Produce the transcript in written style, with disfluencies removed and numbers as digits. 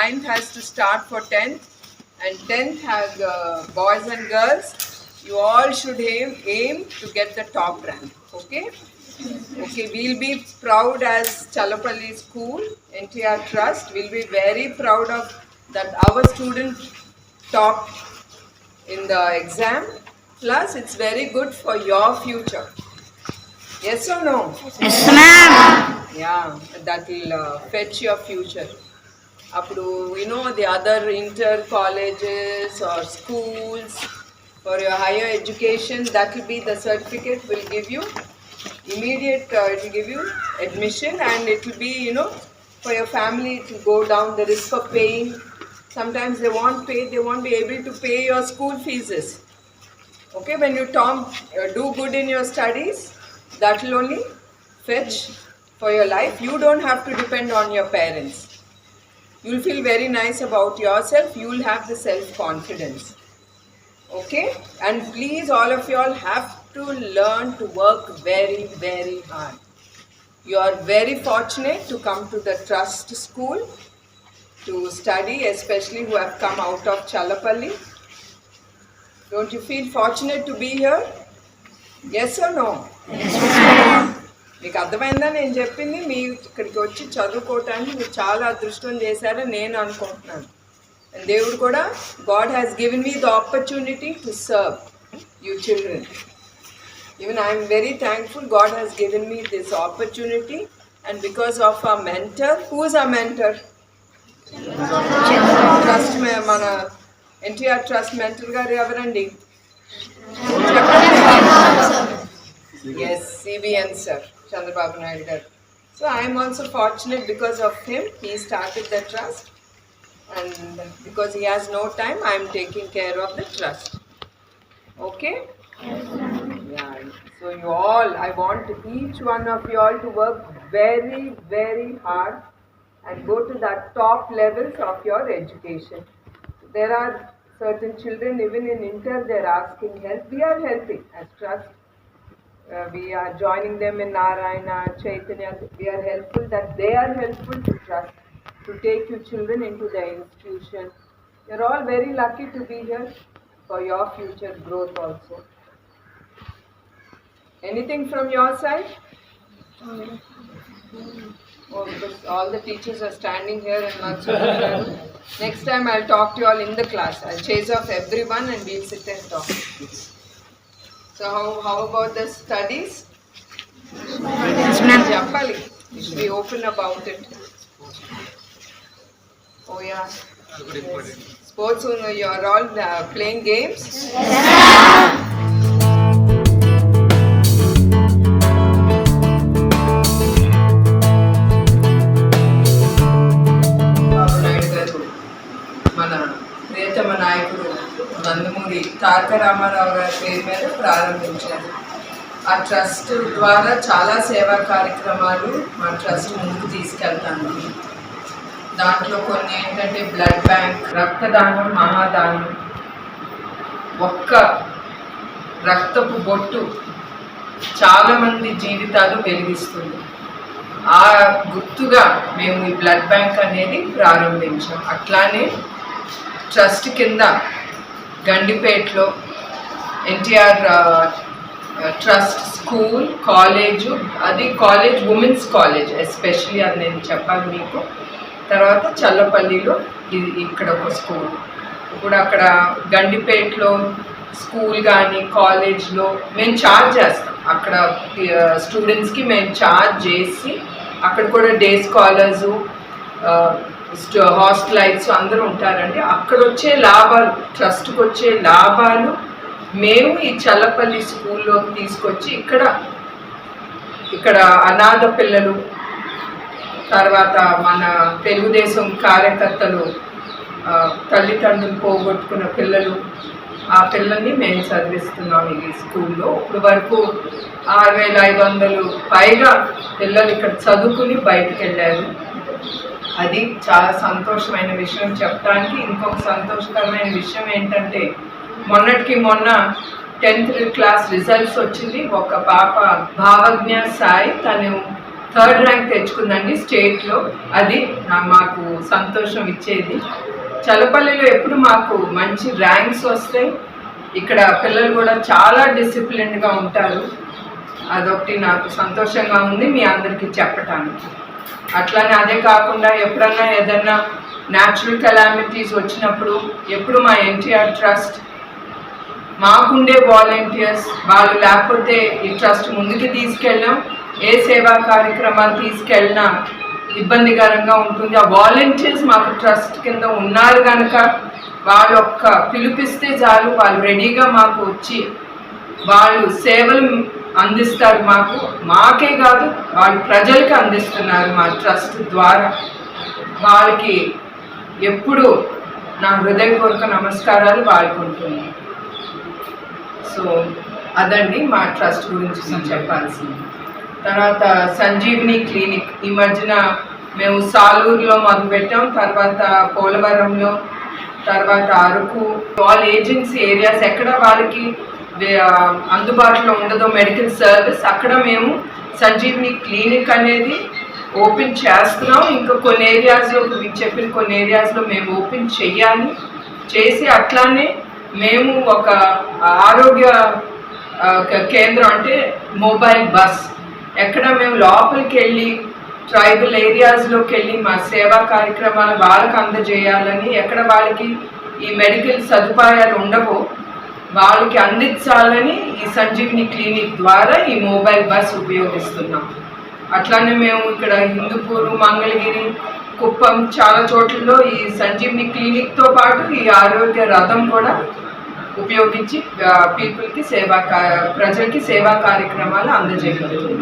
9th has to start for 10th, and 10th has boys and girls. You all should aim to get the top rank. Okay? Okay, we'll be proud as Challapalli School, NTR Trust. We'll be very proud of that our student topped in the exam. Plus, it's very good for your future. Yes or no? Yes, ma'am. Yeah, that will fetch your future. Appudu, you know, the other inter colleges or schools for your higher education, that will be the certificate will give you immediate, it will give you admission, and it will be, you know, for your family to go down the risk of paying. Sometimes they won't pay, they won't be able to pay your school fees. Okay, when you do good in your studies, that will only fetch for your life. You don't have to depend on your parents. You'll feel very nice about yourself. You'll have the self-confidence. Okay? And please, all of you all have to learn to work very, very hard. You are very fortunate to come to the Trust School to study, especially who have come out of Challapalli. Don't you feel fortunate to be here? Yes or no? మీకు అర్థమైందా నేను చెప్పింది? మీ ఇక్కడికి వచ్చి చదువుకోవటానికి మీరు చాలా అదృష్టం చేశారని నేను అనుకుంటున్నాను. దేవుడు కూడా God has given me the opportunity to serve you children. Even I am very thankful God has given me this opportunity, and because of our mentor. Who is our mentor? Trust మన NTR Trust mentor గారు ఎవరండి? Yes, CBN sir, Chandrababu Naidu garu. So I am also fortunate because of him. He started the trust, and because he has no time, I am taking care of the trust. Okay? Yeah. So you all, I want each one of you all to work very, very hard and go to that top levels of your education. There are certain children, even in inter, they are asking help. We are helping as trust. We are joining them in Narayana, Chaitanya. We are helpful that they are helpful to trust, to take you children into the institution. You are all very lucky to be here for your future growth also. Anything from your side? Oh, because all the teachers are standing here and not so. Next time I'll talk to you all in the class. I'll chase off everyone and we'll sit and talk. So how about the studies? Jappali. You should be open about it. Oh yeah. Yes. Sports, you are all playing games? బాబు నాయుడు గారు మన ప్రియతమ నాయకుడు నందమూరి తారక రామారావు గారి పేరు మీద ప్రారంభించారు. ఆ trust ద్వారా చాలా సేవా కార్యక్రమాలు మా ట్రస్ట్ ముందుకు తీసుకెళ్తాను. దాంట్లో కొన్ని ఏంటంటే బ్లడ్ బ్యాంక్, రక్తదానం, మహాదానం. ఒక్క రక్తపు బొట్టు చాలామంది జీవితాలు వెలిగిస్తుంది. ఆ గుర్తుగా మేము ఈ బ్లడ్ బ్యాంక్ అనేది ప్రారంభించాం. అట్లానే ట్రస్ట్ కింద గండిపేటలో ఎన్టీఆర్ ట్రస్ట్ స్కూల్, కాలేజు, అది కాలేజ్ ఉమెన్స్ కాలేజ్ ఎస్పెషలీ, అది నేను చెప్పాలి మీకు. తర్వాత చల్లపల్లిలో ఇక్కడ ఒక స్కూల్. ఇప్పుడు అక్కడ గండిపేటలో స్కూల్ కానీ కాలేజ్లో మేము ఛార్జ్ చేస్తాం. అక్కడ స్టూడెంట్స్కి మేము ఛార్జ్ చేసి అక్కడ కూడా డే స్కాలర్సు, హాస్టలైట్స్ అందరూ ఉంటారండి. అక్కడ వచ్చే లాభాలు, ట్రస్ట్కి వచ్చే లాభాలు మేము ఈ చల్లపల్లి స్కూల్లో తీసుకొచ్చి ఇక్కడ అనాథ పిల్లలు, తర్వాత మన తెలుగుదేశం కార్యకర్తలు తల్లిదండ్రులు పోగొట్టుకున్న పిల్లలు, ఆ పిల్లల్ని మేము చదివిస్తున్నాం ఈ స్కూల్లో. ఇప్పుడు వరకు 6500 పైగా పిల్లలు ఇక్కడ చదువుకుని బయటకు వెళ్ళారు. అది చాలా సంతోషమైన విషయం చెప్పడానికి. ఇంకొక సంతోషకరమైన విషయం ఏంటంటే మొన్నటికి మొన్న 10th క్లాస్ రిజల్ట్స్ వచ్చింది. ఒక పాప భావజ్ఞ సాయి, తను థర్డ్ ర్యాంక్ తెచ్చుకుందండి స్టేట్లో. అది మాకు సంతోషం ఇచ్చేది. చలపల్లిలో ఎప్పుడు మాకు మంచి ర్యాంక్స్ వస్తాయి. ఇక్కడ పిల్లలు కూడా చాలా డిసిప్లిన్డ్గా ఉంటారు. అదొకటి నాకు సంతోషంగా ఉంది మీ అందరికీ చెప్పటానికి. అట్లానే అదే కాకుండా ఎప్పుడన్నా ఏదన్నా న్యాచురల్ కెలామిటీస్ వచ్చినప్పుడు ఎప్పుడు మా ఎన్టీఆర్ ట్రస్ట్ మాకుండే వాలంటీర్స్ వాళ్ళు లేకపోతే ఈ ట్రస్ట్ ముందుకు తీసుకెళ్ళాం. ఏ సేవా కార్యక్రమాలు తీసుకెళ్ళినా ఇబ్బందికరంగా ఉంటుంది. ఆ వాలంటీర్స్ మాకు ట్రస్ట్ కింద ఉన్నారు కనుక వాళ్ళు ఒక్క పిలిపిస్తే చాలు, వాళ్ళు రెడీగా మాకు వచ్చి వాళ్ళు సేవలు అందిస్తారు. మాకే కాదు వాళ్ళు ప్రజలకి అందిస్తున్నారు మా ట్రస్ట్ ద్వారా. వాళ్ళకి ఎప్పుడు నా హృదయపూర్వక నమస్కారాలు వాళ్ళకుంటున్నాను. సో అదండి మా ట్రస్ట్ గురించి నేను చెప్పాల్సింది. తర్వాత సంజీవిని క్లినిక్ ఈ మధ్యన మేము సాలూరులో మొదలుపెట్టాం, తర్వాత పోలవరంలో, తర్వాత అరకు. ఆల్ ఏజెన్సీ ఏరియాస్ ఎక్కడ వాళ్ళకి అందుబాటులో ఉండదో మెడికల్ సర్వీస్ అక్కడ మేము సంజీవిని క్లినిక్ అనేది ఓపెన్ చేస్తున్నాం. ఇంకా కొన్ని ఏరియాస్లో మీకు చెప్పిన కొన్ని ఏరియాస్లో మేము ఓపెన్ చేసి అట్లానే మేము ఒక ఆరోగ్య కేంద్రం అంటే మొబైల్ బస్ ఎక్కడ మేము లోపలికి వెళ్ళి ట్రైబల్ ఏరియాస్లోకి వెళ్ళి మా సేవా కార్యక్రమాలు వాళ్ళకి అందజేయాలని, ఎక్కడ వాళ్ళకి ఈ మెడికల్ సదుపాయాలు ఉండవో వాళ్ళకి అందించాలని ఈ సంజీవిని క్లినిక్ ద్వారా ఈ మొబైల్ బస్ ఉపయోగిస్తున్నాం. అట్లానే మేము ఇక్కడ హిందూపూర్, మంగళగిరి, కుప్పం చాలా చోట్లలో ఈ సంజీవిని క్లినిక్తో పాటు ఈ ఆరోగ్య రథం కూడా ఉపయోగించి ప్రజలకి సేవా కార్యక్రమాలు అందజేయగలుగుతున్నాం.